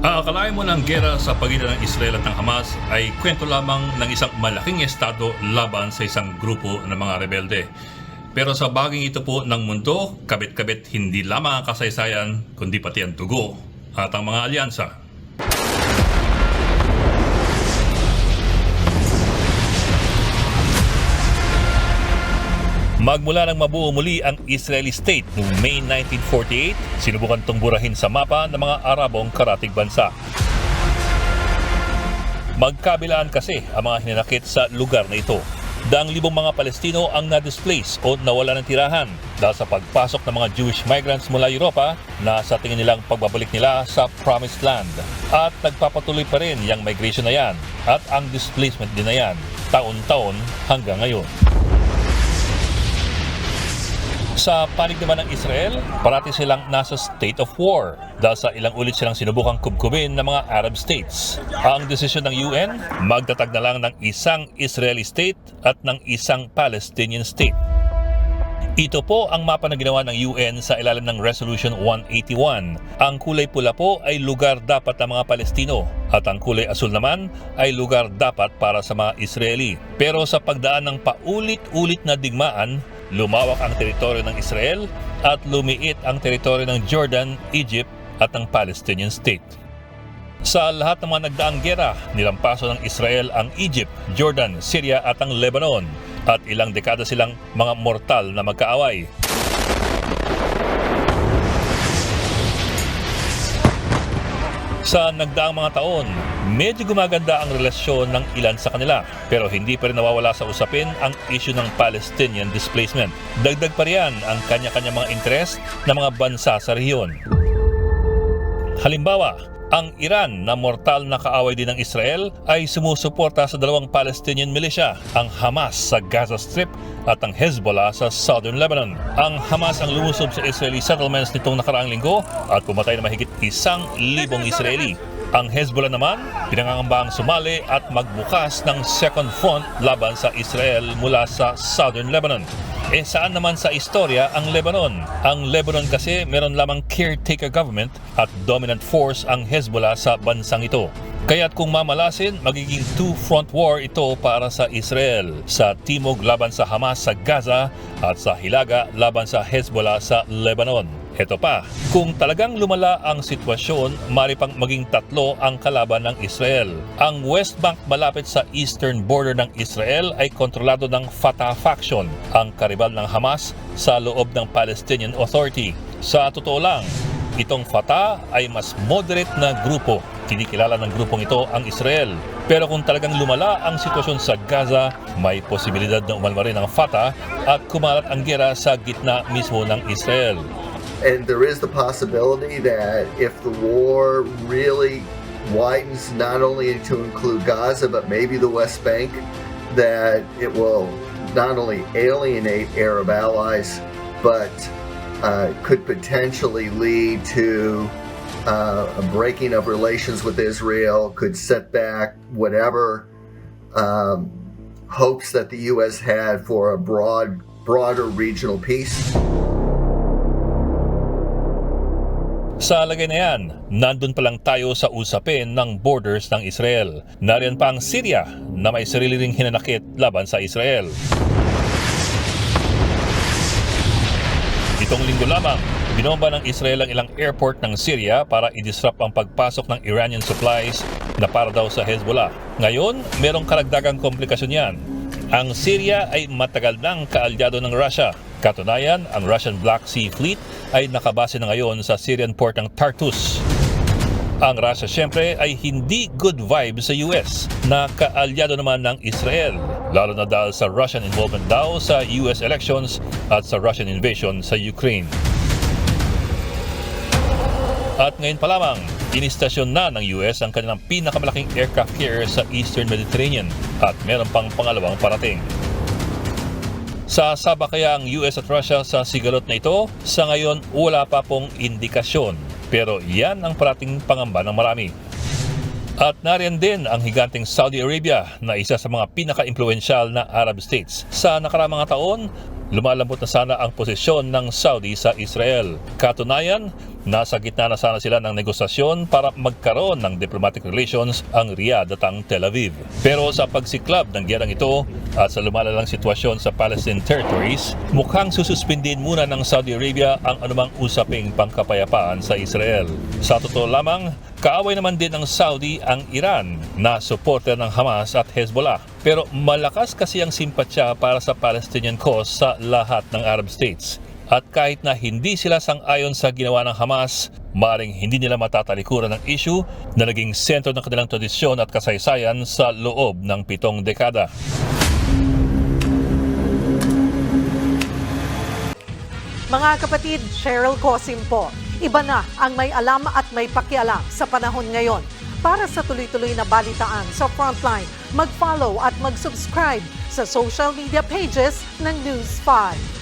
Aakalain mo ng gera sa pagitan ng Israel at ng Hamas ay kwento lamang ng isang malaking estado laban sa isang grupo ng mga rebelde. Pero sa baging ito po ng mundo, kabit-kabit hindi lamang ang kasaysayan, kundi pati ang dugo at ang mga alyansa. Magmula nang mabuo muli ang Israeli State noong May 1948, sinubukan itong burahin sa mapa ng mga Arabong karatig bansa. Magkabilaan kasi ang mga hinanakit sa lugar na ito. Daang libong mga Palestino ang na-displace o nawala ng tirahan dahil sa pagpasok ng mga Jewish migrants mula Europa na sa tingin nilang pagbabalik nila sa Promised Land. At nagpapatuloy pa rin yung migration na yan at ang displacement din na yan, taon-taon hanggang ngayon. Sa panig naman ng Israel, parati silang nasa state of war dahil sa ilang ulit silang sinubukang kubkubin ng mga Arab states. Ang desisyon ng UN, magtatag na lang ng isang Israeli state at ng isang Palestinian state. Ito po ang mapa na ginawa ng UN sa ilalim ng Resolution 181. Ang kulay pula po ay lugar dapat ng mga Palestino at ang kulay asul naman ay lugar dapat para sa mga Israeli. Pero sa pagdaan ng paulit-ulit na digmaan, lumawak ang teritoryo ng Israel at lumiit ang teritoryo ng Jordan, Egypt at ng Palestinian State. Sa lahat ng mga nagdaang gera, nilampaso ng Israel ang Egypt, Jordan, Syria at ang Lebanon at ilang dekada silang mga mortal na magkaaway. Sa nagdaang mga taon, medyo gumaganda ang relasyon ng ilan sa kanila pero hindi pa rin nawawala sa usapin ang issue ng Palestinian displacement. Dagdag pa riyan ang kanya-kanya mga interes ng mga bansa sa rehiyon. Halimbawa, ang Iran na mortal na kaaway din ng Israel ay sumusuporta sa dalawang Palestinian militia, ang Hamas sa Gaza Strip at ang Hezbollah sa Southern Lebanon. Ang Hamas ang lumusob sa Israeli settlements nitong nakaraang linggo at pumatay na mahigit 1,000 Israeli. Ang Hezbollah naman, pinangangambaang sumali at magbukas ng second front laban sa Israel mula sa Southern Lebanon. Saan naman sa istorya ang Lebanon? Ang Lebanon kasi meron lamang caretaker government at dominant force ang Hezbollah sa bansang ito. Kaya't kung mamalasin, magiging two-front war ito para sa Israel. Sa timog laban sa Hamas sa Gaza at sa hilaga laban sa Hezbollah sa Lebanon. Ito pa, kung talagang lumala ang sitwasyon, mari pang maging tatlo ang kalaban ng Israel. Ang West Bank malapit sa eastern border ng Israel ay kontrolado ng Fatah faction, ang karibal ng Hamas sa loob ng Palestinian Authority. Sa totoo lang, itong Fatah ay mas moderate na grupo. Kinikilala ng grupong ito ang Israel. Pero kung talagang lumala ang sitwasyon sa Gaza, may posibilidad na umalma rin ang Fatah at kumalat ang gera sa gitna mismo ng Israel. And there is the possibility that if the war really widens not only to include Gaza, but maybe the West Bank, that it will not only alienate Arab allies, but could potentially lead to a breaking of relations with Israel, could set back whatever hopes that the U.S. had for a broader regional peace. Sa lagay na yan, nandun pa lang tayo sa usapin ng borders ng Israel. Nariyan pa ang Syria na may sarili ring hinanakit laban sa Israel. Itong linggo lamang, binomba ng Israel ang ilang airport ng Syria para i-disrupt ang pagpasok ng Iranian supplies na para daw sa Hezbollah. Ngayon, merong karagdagang komplikasyon yan. Ang Syria ay matagal nang kaalyado ng Russia. Katunayan, ang Russian Black Sea Fleet ay nakabase na ngayon sa Syrian port ng Tartus. Ang Russia siyempre ay hindi good vibe sa US na kaalyado naman ng Israel, lalo na dahil sa Russian involvement daw sa US elections at sa Russian invasion sa Ukraine. At ngayon pa lamang, inistasyon na ng US ang kanilang pinakamalaking aircraft carrier sa Eastern Mediterranean at meron pang pangalawang parating. Sasaba kaya ang US at Russia sa sigalot na ito? Sa ngayon, wala pa pong indikasyon. Pero yan ang parating pangamba ng marami. At nariyan din ang higanteng Saudi Arabia na isa sa mga pinaka-impluensyal na Arab states. Sa nakaraang mga taon, lumalambot na sana ang posisyon ng Saudi sa Israel. Katunayan, Nasa gitna na sana sila ng negosasyon para magkaroon ng diplomatic relations ang Riyadh at ang Tel Aviv. Pero sa pagsiklab ng giyerang ito at sa lumalalang sitwasyon sa Palestine territories, mukhang sususpindin muna ng Saudi Arabia ang anumang usaping pangkapayapaan sa Israel. Sa totoo lamang, kaaway naman din ng Saudi ang Iran na supporter ng Hamas at Hezbollah. Pero malakas kasi ang simpatya para sa Palestinian cause sa lahat ng Arab states. At kahit na hindi sila sang-ayon sa ginawa ng Hamas, maring hindi nila matatalikuran ng issue na naging sentro ng kanilang tradisyon at kasaysayan sa loob ng 7 dekada. Mga kapatid, Cheryl Cosim po. Iba na ang may alam at may pakialam sa panahon ngayon. Para sa tuloy-tuloy na balitaan sa Frontline, mag-follow at mag-subscribe sa social media pages ng News 5.